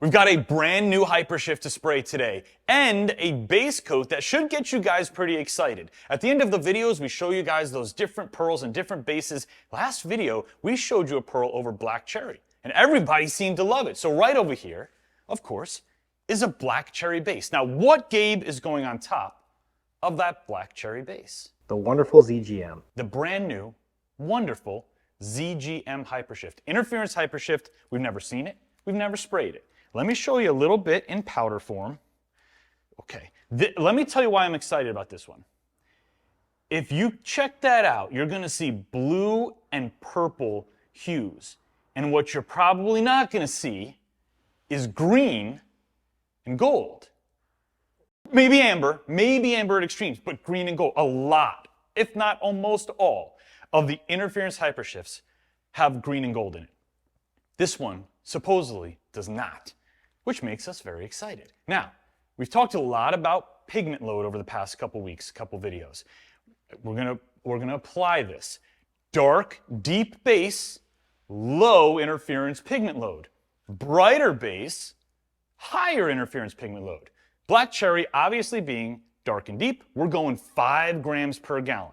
We've got a brand new HyperShift to spray today and a base coat that should get you guys pretty excited. At the end of the videos, we show you guys those different pearls and different bases. Last video, we showed you a pearl over black cherry and everybody seemed to love it. So right over here, of course, is a black cherry base. Now, what, Gabe, is going on top of that black cherry base? The wonderful ZGM. The brand new, wonderful ZGM HyperShift. Interference HyperShift, we've never seen it, we've never sprayed it. Let me show you a little bit in powder form. Okay, let me tell you why I'm excited about this one. If you check that out, you're gonna see blue and purple hues. And what you're probably not gonna see is green and gold. Maybe amber at extremes, but green and gold. A lot, if not almost all, of the interference HyperShifts have green and gold in it. This one supposedly does not, which makes us very excited. Now, we've talked a lot about pigment load over the past couple weeks, couple videos. We're gonna apply this. Dark, deep base, low interference pigment load. Brighter base, higher interference pigment load. Black cherry obviously being dark and deep, we're going 5 grams per gallon.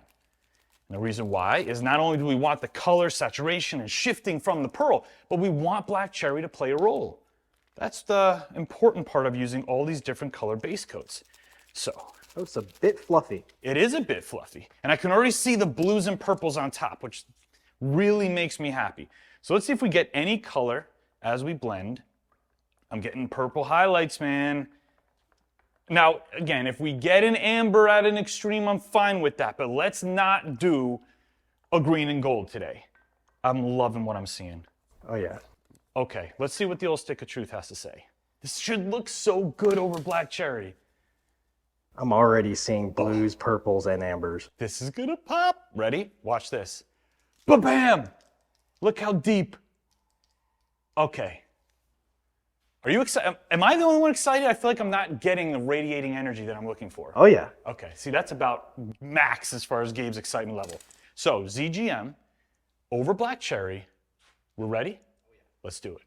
And the reason why is not only do we want the color, saturation, and shifting from the pearl, but we want black cherry to play a role. That's the important part of using all these different color base coats. So, oh, it's a bit fluffy. It is a bit fluffy. And I can already see the blues and purples on top, which really makes me happy. So let's see if we get any color as we blend. I'm getting purple highlights, man. Now, again, if we get an amber at an extreme, I'm fine with that, but let's not do a green and gold today. I'm loving what I'm seeing. Oh, yeah. Okay, let's see what the old stick of truth has to say. This should look so good over black cherry. I'm already seeing blues, purples, and ambers. This is gonna pop. Ready? Watch this. Ba-bam! Look how deep. Okay. Are you excited? Am I the only one excited? I feel like I'm not getting the radiating energy that I'm looking for. Oh, yeah. Okay, see, that's about max as far as Gabe's excitement level. So, ZGM over black cherry. We're ready? Let's do it.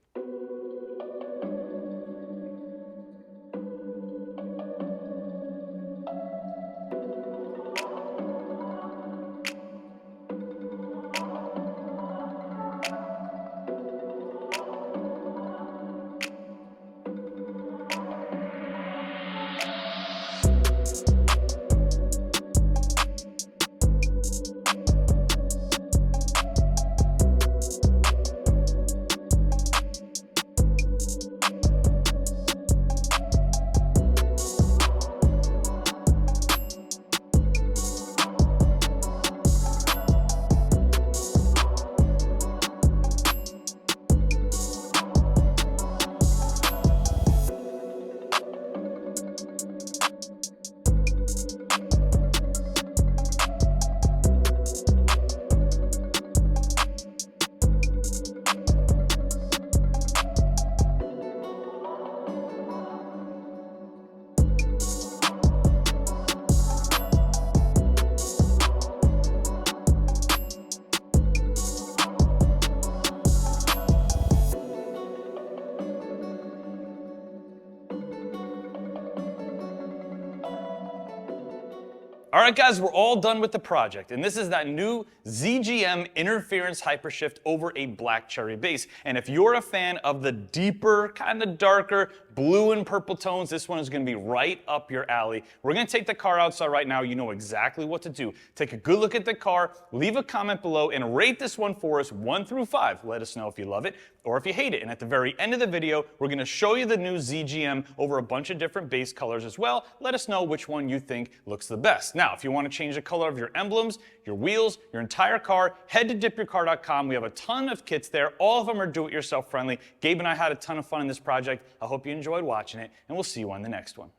All right, guys, we're all done with the project, and this is that new ZGM Interference HyperShift over a black cherry base. And if you're a fan of the deeper, kind of darker blue and purple tones, this one is going to be right up your alley. We're going to take the car outside right now. You know exactly what to do. Take a good look at the car, leave a comment below, and rate this one for us 1 through 5. Let us know if you love it or if you hate it. And at the very end of the video, we're going to show you the new ZGM over a bunch of different base colors as well. Let us know which one you think looks the best. Now, if you want to change the color of your emblems, your wheels, your entire car, head to DipYourCar.com. We have a ton of kits there. All of them are do-it-yourself friendly. Gabe and I had a ton of fun in this project. I hope you enjoyed watching it, and we'll see you on the next one.